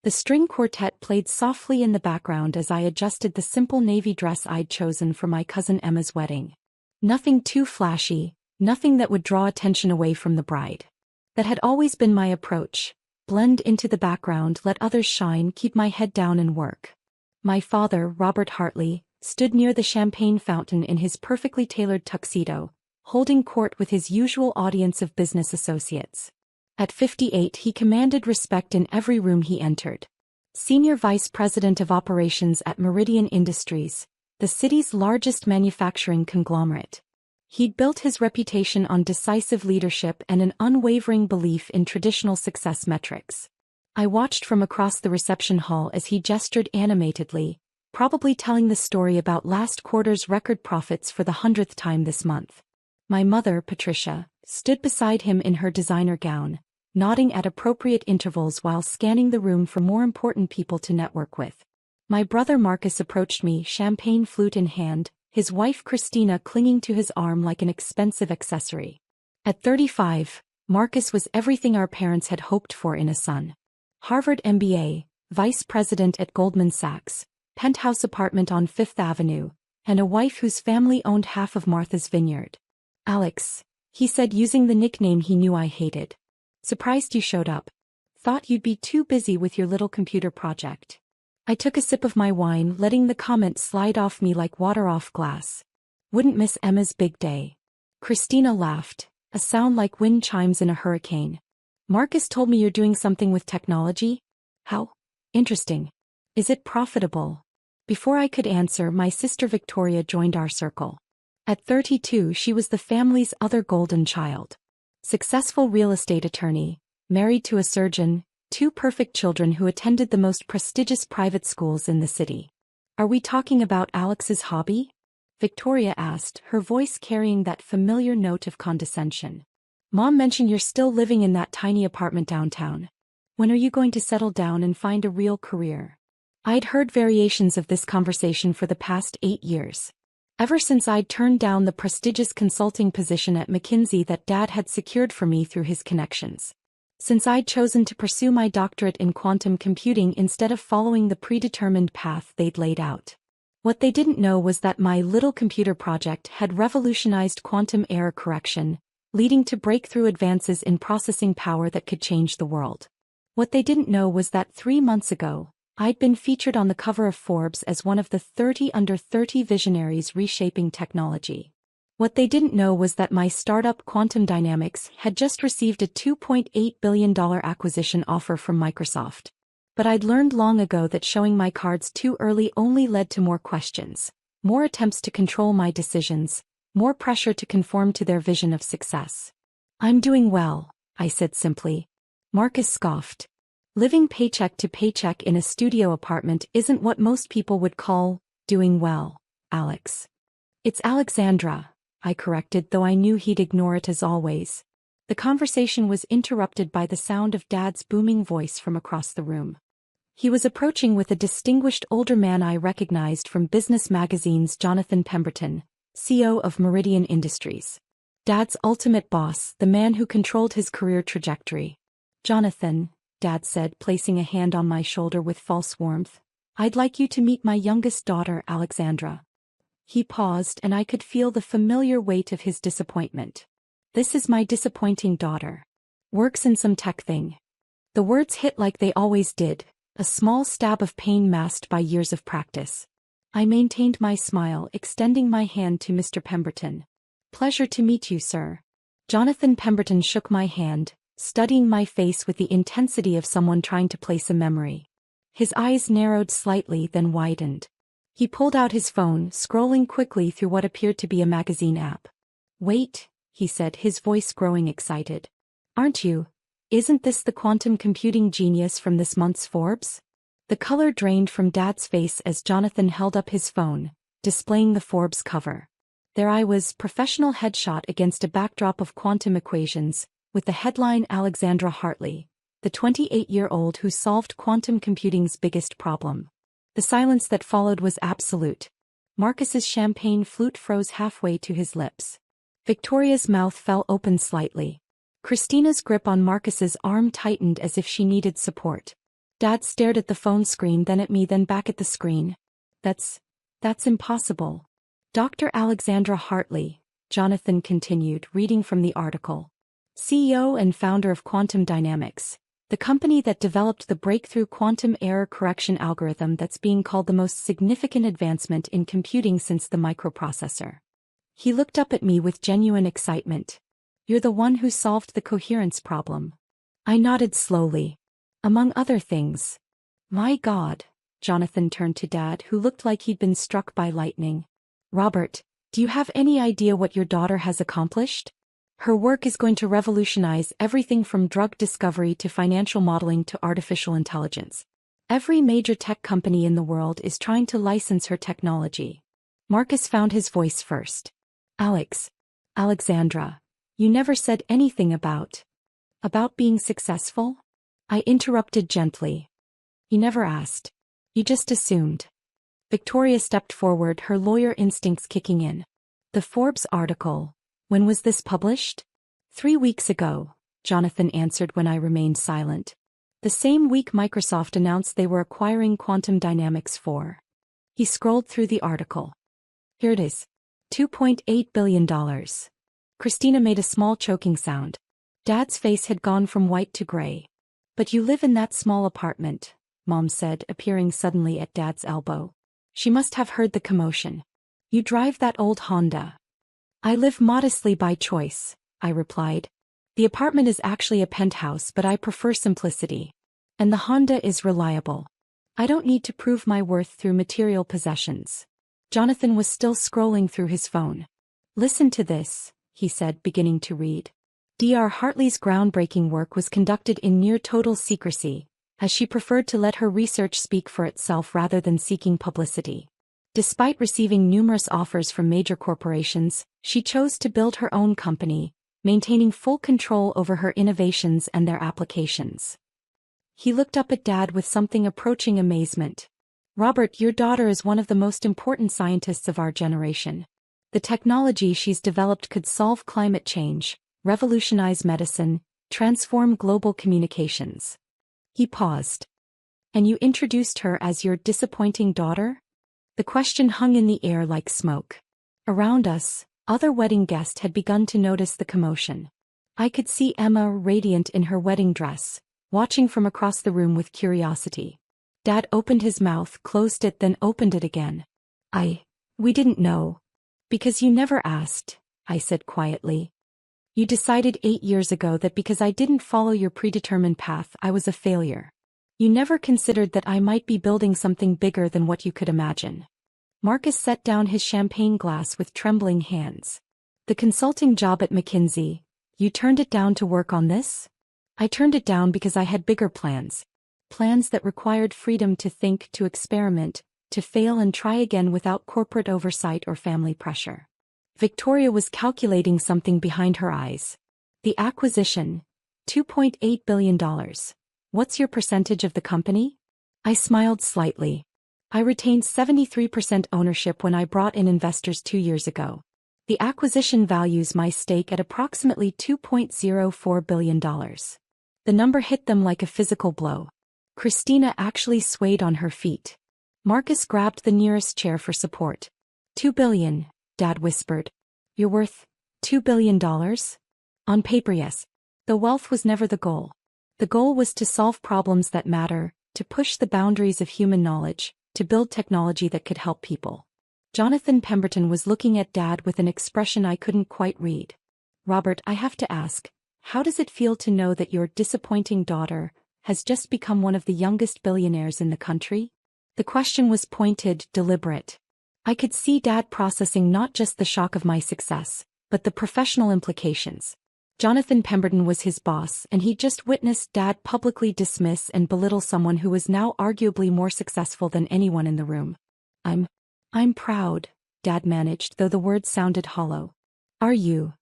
The string quartet played softly in the background as I adjusted the simple navy dress I'd chosen for my cousin Emma's wedding. Nothing too flashy, nothing that would draw attention away from the bride. That had always been my approach: blend into the background, let others shine, keep my head down and work. My father, Robert Hartley, stood near the champagne fountain in his perfectly tailored tuxedo, holding court with his usual audience of business associates. At 58, he commanded respect in every room he entered. Senior Vice President of Operations at Meridian Industries, the city's largest manufacturing conglomerate. He'd built his reputation on decisive leadership and an unwavering belief in traditional success metrics. I watched from across the reception hall as he gestured animatedly, probably telling the story about last quarter's record profits for the 100th time this month. My mother, Patricia, stood beside him in her designer gown, nodding at appropriate intervals while scanning the room for more important people to network with. My brother Marcus approached me, champagne flute in hand, his wife Christina clinging to his arm like an expensive accessory. At 35, Marcus was everything our parents had hoped for in a son. Harvard MBA, vice president at Goldman Sachs, penthouse apartment on Fifth Avenue, and a wife whose family owned half of Martha's Vineyard. "Alex," he said using the nickname he knew I hated. "Surprised you showed up. Thought you'd be too busy with your little computer project." I took a sip of my wine, letting the comment slide off me like water off glass. "Wouldn't miss Emma's big day." Christina laughed, a sound like wind chimes in a hurricane. "Marcus told me you're doing something with technology? How? Interesting. Is it profitable?" Before I could answer, my sister Victoria joined our circle. At 32, she was the family's other golden child. Successful real estate attorney, married to a surgeon, two perfect children who attended the most prestigious private schools in the city. "Are we talking about Alex's hobby?" Victoria asked, her voice carrying that familiar note of condescension. "Mom mentioned you're still living in that tiny apartment downtown. When are you going to settle down and find a real career?" I'd heard variations of this conversation for the past 8 years. Ever since I'd turned down the prestigious consulting position at McKinsey that Dad had secured for me through his connections. Since I'd chosen to pursue my doctorate in quantum computing instead of following the predetermined path they'd laid out. What they didn't know was that my little computer project had revolutionized quantum error correction, leading to breakthrough advances in processing power that could change the world. What they didn't know was that 3 months ago, I'd been featured on the cover of Forbes as one of the 30 under 30 visionaries reshaping technology. What they didn't know was that my startup Quantum Dynamics had just received a $2.8 billion acquisition offer from Microsoft. But I'd learned long ago that showing my cards too early only led to more questions, more attempts to control my decisions, more pressure to conform to their vision of success. "I'm doing well," I said simply. Marcus scoffed. "Living paycheck to paycheck in a studio apartment isn't what most people would call doing well, Alex." "It's Alexandra," I corrected, though I knew he'd ignore it as always. The conversation was interrupted by the sound of Dad's booming voice from across the room. He was approaching with a distinguished older man I recognized from Business Magazine's Jonathan Pemberton, CEO of Meridian Industries. Dad's ultimate boss, the man who controlled his career trajectory. "Jonathan," Dad said, placing a hand on my shoulder with false warmth, "I'd like you to meet my youngest daughter, Alexandra." He paused, and I could feel the familiar weight of his disappointment. "This is my disappointing daughter. Works in some tech thing." The words hit like they always did, a small stab of pain masked by years of practice. I maintained my smile, extending my hand to Mr. Pemberton. "Pleasure to meet you, sir." Jonathan Pemberton shook my hand, studying my face with the intensity of someone trying to place a memory. His eyes narrowed slightly, then widened. He pulled out his phone, scrolling quickly through what appeared to be a magazine app. "Wait," he said, his voice growing excited. "Aren't you? Isn't this the quantum computing genius from this month's Forbes?" The color drained from Dad's face as Jonathan held up his phone, displaying the Forbes cover. There I was, professional headshot against a backdrop of quantum equations, with the headline "Alexandra Hartley, the 28-year-old who solved quantum computing's biggest problem." The silence that followed was absolute. Marcus's champagne flute froze halfway to his lips. Victoria's mouth fell open slightly. Christina's grip on Marcus's arm tightened as if she needed support. Dad stared at the phone screen, then at me, then back at the screen. That's impossible. Dr. Alexandra Hartley, Jonathan continued, reading from the article. CEO and founder of Quantum Dynamics, the company that developed the breakthrough quantum error correction algorithm that's being called the most significant advancement in computing since the microprocessor. He looked up at me with genuine excitement. You're the one who solved the coherence problem. I nodded slowly. Among other things. My God. Jonathan turned to Dad, who looked like he'd been struck by lightning. Robert, do you have any idea what your daughter has accomplished? Her work is going to revolutionize everything from drug discovery to financial modeling to artificial intelligence. Every major tech company in the world is trying to license her technology. Marcus found his voice first. Alexandra, you never said anything about being successful? I interrupted gently. You never asked. You just assumed. Victoria stepped forward, her lawyer instincts kicking in. The Forbes article. When was this published? 3 weeks ago, Jonathan answered when I remained silent. The same week Microsoft announced they were acquiring Quantum Dynamics for. He scrolled through the article. Here it is. $2.8 billion. Christina made a small choking sound. Dad's face had gone from white to gray. But you live in that small apartment, Mom said, appearing suddenly at Dad's elbow. She must have heard the commotion. You drive that old Honda. I live modestly by choice, I replied. The apartment is actually a penthouse, but I prefer simplicity. And the Honda is reliable. I don't need to prove my worth through material possessions. Jonathan was still scrolling through his phone. Listen to this, he said, beginning to read. Dr. Hartley's groundbreaking work was conducted in near total secrecy, as she preferred to let her research speak for itself rather than seeking publicity. Despite receiving numerous offers from major corporations, she chose to build her own company, maintaining full control over her innovations and their applications. He looked up at Dad with something approaching amazement. Robert, your daughter is one of the most important scientists of our generation. The technology she's developed could solve climate change, revolutionize medicine, transform global communications. He paused. And you introduced her as your disappointing daughter? The question hung in the air like smoke. Around us, other wedding guests had begun to notice the commotion. I could see Emma, radiant in her wedding dress, watching from across the room with curiosity. Dad opened his mouth, closed it, then opened it again. We didn't know. Because you never asked, I said quietly. You decided 8 years ago that because I didn't follow your predetermined path, I was a failure. You never considered that I might be building something bigger than what you could imagine. Marcus set down his champagne glass with trembling hands. The consulting job at McKinsey, you turned it down to work on this? I turned it down because I had bigger plans. Plans that required freedom to think, to experiment, to fail and try again without corporate oversight or family pressure. Victoria was calculating something behind her eyes. The acquisition, $2.8 billion. What's your percentage of the company? I smiled slightly. I retained 73% ownership when I brought in investors 2 years ago. The acquisition values my stake at approximately $2.04 billion. The number hit them like a physical blow. Christina actually swayed on her feet. Marcus grabbed the nearest chair for support. $2 billion, Dad whispered. You're worth $2 billion? On paper, yes. The wealth was never the goal. The goal was to solve problems that matter, to push the boundaries of human knowledge, to build technology that could help people. Jonathan Pemberton was looking at Dad with an expression I couldn't quite read. Robert, I have to ask, how does it feel to know that your disappointing daughter has just become one of the youngest billionaires in the country? The question was pointed, deliberate. I could see Dad processing not just the shock of my success, but the professional implications. Jonathan Pemberton was his boss, and he'd just witnessed Dad publicly dismiss and belittle someone who was now arguably more successful than anyone in the room. I'm proud, Dad managed, though the words sounded hollow. Are you?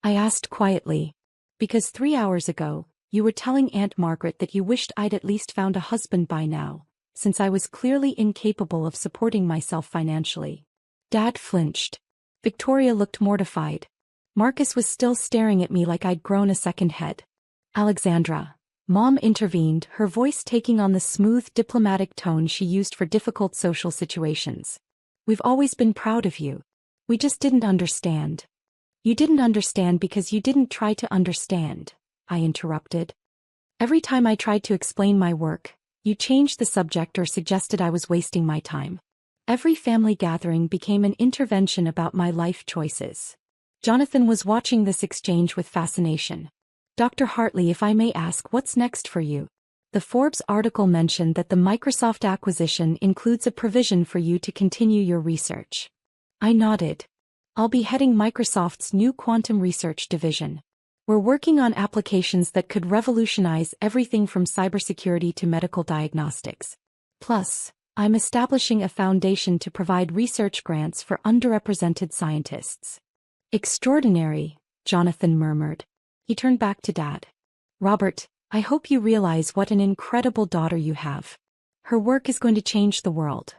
I asked quietly. Because 3 hours ago, you were telling Aunt Margaret that you wished I'd at least found a husband by now, since I was clearly incapable of supporting myself financially. Dad flinched. Victoria looked mortified. Marcus was still staring at me like I'd grown a second head. Alexandra, Mom intervened, her voice taking on the smooth diplomatic tone she used for difficult social situations. We've always been proud of you. We just didn't understand. You didn't understand because you didn't try to understand, I interrupted. Every time I tried to explain my work, you changed the subject or suggested I was wasting my time. Every family gathering became an intervention about my life choices. Jonathan was watching this exchange with fascination. Dr. Hartley, if I may ask, what's next for you? The Forbes article mentioned that the Microsoft acquisition includes a provision for you to continue your research. I nodded. I'll be heading Microsoft's new quantum research division. We're working on applications that could revolutionize everything from cybersecurity to medical diagnostics. Plus, I'm establishing a foundation to provide research grants for underrepresented scientists. Extraordinary, Jonathan murmured. He turned back to Dad. Robert, I hope you realize what an incredible daughter you have. Her work is going to change the world.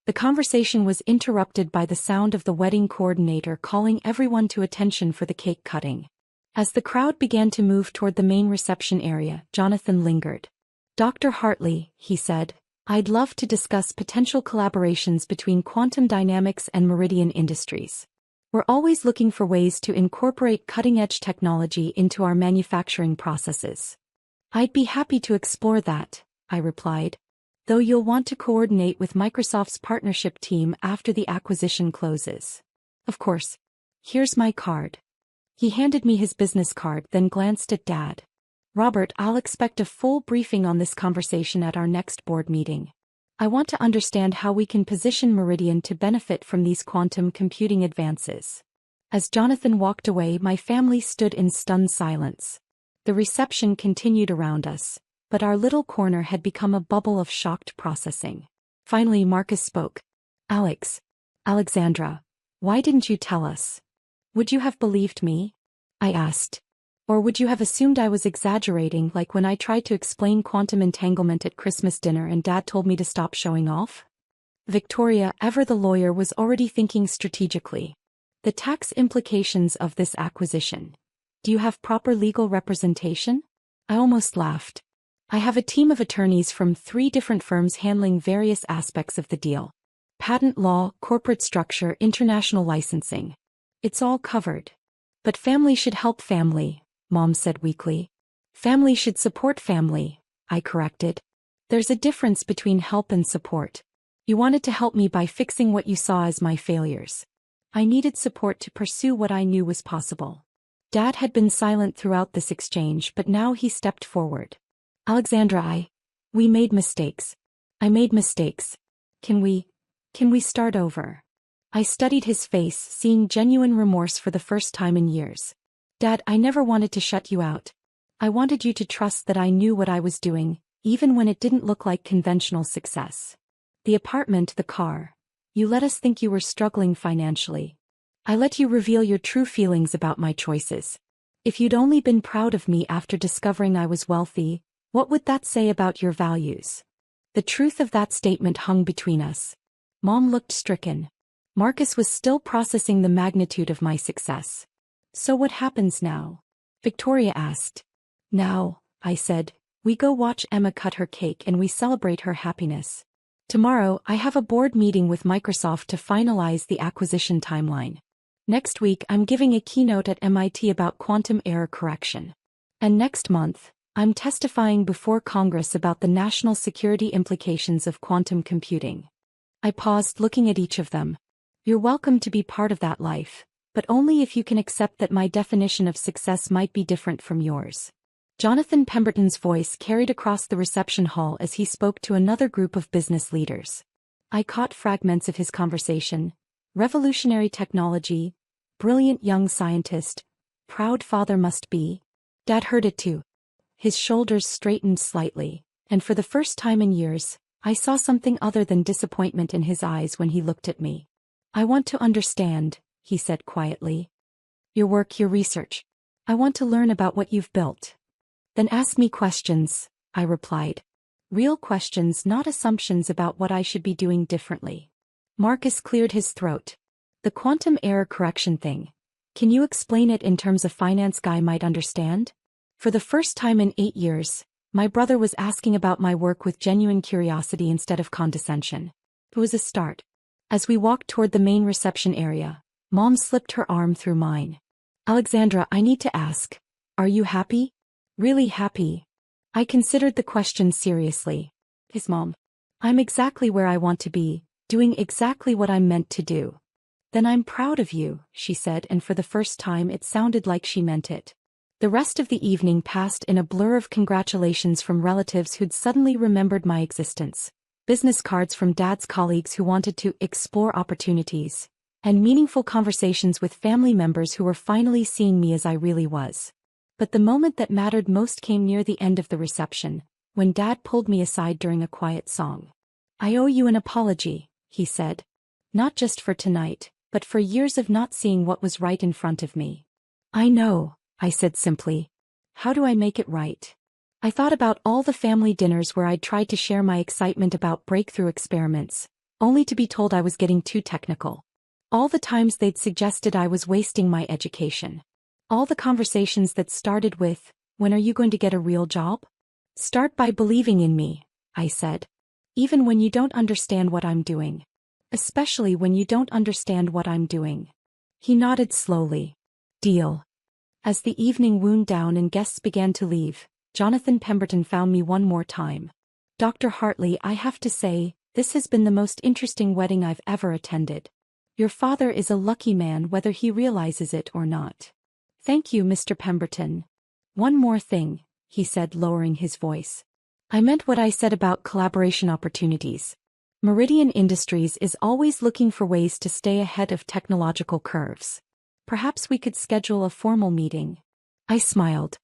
The conversation was interrupted by the sound of the wedding coordinator calling everyone to attention for the cake cutting. As the crowd began to move toward the main reception area, Jonathan lingered. Dr. Hartley, he said, I'd love to discuss potential collaborations between quantum dynamics and Meridian Industries. We're always looking for ways to incorporate cutting-edge technology into our manufacturing processes. I'd be happy to explore that, I replied, though you'll want to coordinate with Microsoft's partnership team after the acquisition closes. Of course. Here's my card. He handed me his business card, then glanced at Dad. Robert, I'll expect a full briefing on this conversation at our next board meeting. I want to understand how we can position Meridian to benefit from these quantum computing advances. As Jonathan walked away, my family stood in stunned silence. The reception continued around us, but our little corner had become a bubble of shocked processing. Finally, Marcus spoke. Alexandra, why didn't you tell us? Would you have believed me? I asked. Or would you have assumed I was exaggerating, like when I tried to explain quantum entanglement at Christmas dinner and Dad told me to stop showing off? Victoria, ever the lawyer, was already thinking strategically. The tax implications of this acquisition. Do you have proper legal representation? I almost laughed. I have a team of attorneys from 3 different firms handling various aspects of the deal. Patent law, corporate structure, international licensing. It's all covered. But family should help family, Mom said weakly. Family should support family, I corrected. There's a difference between help and support. You wanted to help me by fixing what you saw as my failures. I needed support to pursue what I knew was possible. Dad had been silent throughout this exchange, but now he stepped forward. Alexandra, we made mistakes. I made mistakes. Can we start over? I studied his face, seeing genuine remorse for the first time in years. Dad, I never wanted to shut you out. I wanted you to trust that I knew what I was doing, even when it didn't look like conventional success. The apartment, the car. You let us think you were struggling financially. I let you reveal your true feelings about my choices. If you'd only been proud of me after discovering I was wealthy, what would that say about your values? The truth of that statement hung between us. Mom looked stricken. Marcus was still processing the magnitude of my success. So what happens now? Victoria asked. Now, I said, we go watch Emma cut her cake and we celebrate her happiness. Tomorrow, I have a board meeting with Microsoft to finalize the acquisition timeline. Next week, I'm giving a keynote at MIT about quantum error correction. And next month, I'm testifying before Congress about the national security implications of quantum computing. I paused, looking at each of them. You're welcome to be part of that life, but only if you can accept that my definition of success might be different from yours. Jonathan Pemberton's voice carried across the reception hall as he spoke to another group of business leaders. I caught fragments of his conversation. Revolutionary technology, brilliant young scientist, proud father must be. Dad heard it too. His shoulders straightened slightly, and for the first time in years, I saw something other than disappointment in his eyes when he looked at me. I want to understand, he said quietly. Your work, your research. I want to learn about what you've built. Then ask me questions, I replied. Real questions, not assumptions about what I should be doing differently. Marcus cleared his throat. The quantum error correction thing. Can you explain it in terms a finance guy might understand? For the first time in 8 years, My brother was asking about my work with genuine curiosity instead of condescension. It was a start. As we walked toward the main reception area, Mom slipped her arm through mine. Alexandra, I need to ask, are you happy? Really happy? I considered the question seriously. His mom. I'm exactly where I want to be, doing exactly what I'm meant to do. Then I'm proud of you, she said, and for the first time it sounded like she meant it. The rest of the evening passed in a blur of congratulations from relatives who'd suddenly remembered my existence, business cards from Dad's colleagues who wanted to explore opportunities, and meaningful conversations with family members who were finally seeing me as I really was. But the moment that mattered most came near the end of the reception, when Dad pulled me aside during a quiet song. I owe you an apology, he said. Not just for tonight, but for years of not seeing what was right in front of me. I know, I said simply. How do I make it right? I thought about all the family dinners where I'd tried to share my excitement about breakthrough experiments, only to be told I was getting too technical. All the times they'd suggested I was wasting my education. All the conversations that started with, when are you going to get a real job? Start by believing in me, I said. Even when you don't understand what I'm doing. Especially when you don't understand what I'm doing. He nodded slowly. Deal. As the evening wound down and guests began to leave, Jonathan Pemberton found me one more time. Dr. Hartley, I have to say, this has been the most interesting wedding I've ever attended. Your father is a lucky man whether he realizes it or not. Thank you, Mr. Pemberton. One more thing, he said, lowering his voice. I meant what I said about collaboration opportunities. Meridian Industries is always looking for ways to stay ahead of technological curves. Perhaps we could schedule a formal meeting. I smiled.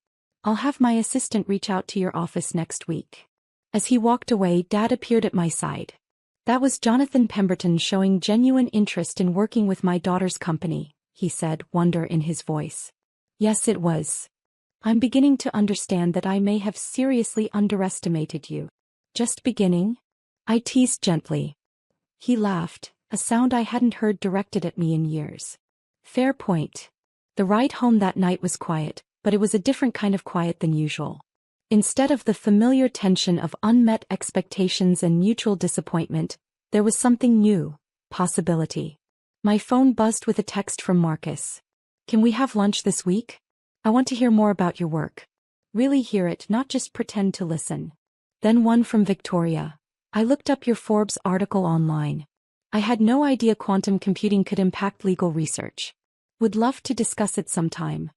I'll have my assistant reach out to your office next week. As he walked away, Dad appeared at my side. That was Jonathan Pemberton showing genuine interest in working with my daughter's company, he said, wonder in his voice. Yes, it was. I'm beginning to understand that I may have seriously underestimated you. Just beginning? I teased gently. He laughed, a sound I hadn't heard directed at me in years. Fair point. The ride home that night was quiet, but it was a different kind of quiet than usual. Instead of the familiar tension of unmet expectations and mutual disappointment, there was something new, possibility. My phone buzzed with a text from Marcus. Can we have lunch this week? I want to hear more about your work. Really hear it, not just pretend to listen. Then one from Victoria. I looked up your Forbes article online. I had no idea quantum computing could impact legal research. Would love to discuss it sometime.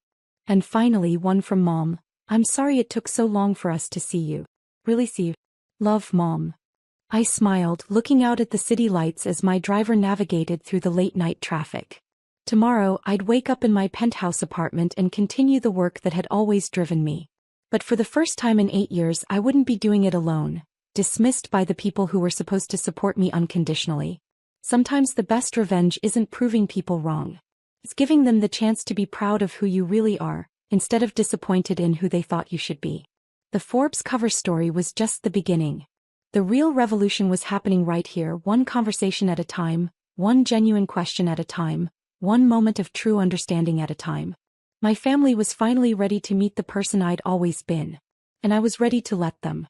And finally one from Mom. I'm sorry it took so long for us to see you. Really see you. Love, Mom. I smiled, looking out at the city lights as my driver navigated through the late-night traffic. Tomorrow, I'd wake up in my penthouse apartment and continue the work that had always driven me. But for the first time in 8 years, I wouldn't be doing it alone, dismissed by the people who were supposed to support me unconditionally. Sometimes the best revenge isn't proving people wrong. It's giving them the chance to be proud of who you really are, instead of disappointed in who they thought you should be. The Forbes cover story was just the beginning. The real revolution was happening right here, one conversation at a time, one genuine question at a time, one moment of true understanding at a time. My family was finally ready to meet the person I'd always been. And I was ready to let them.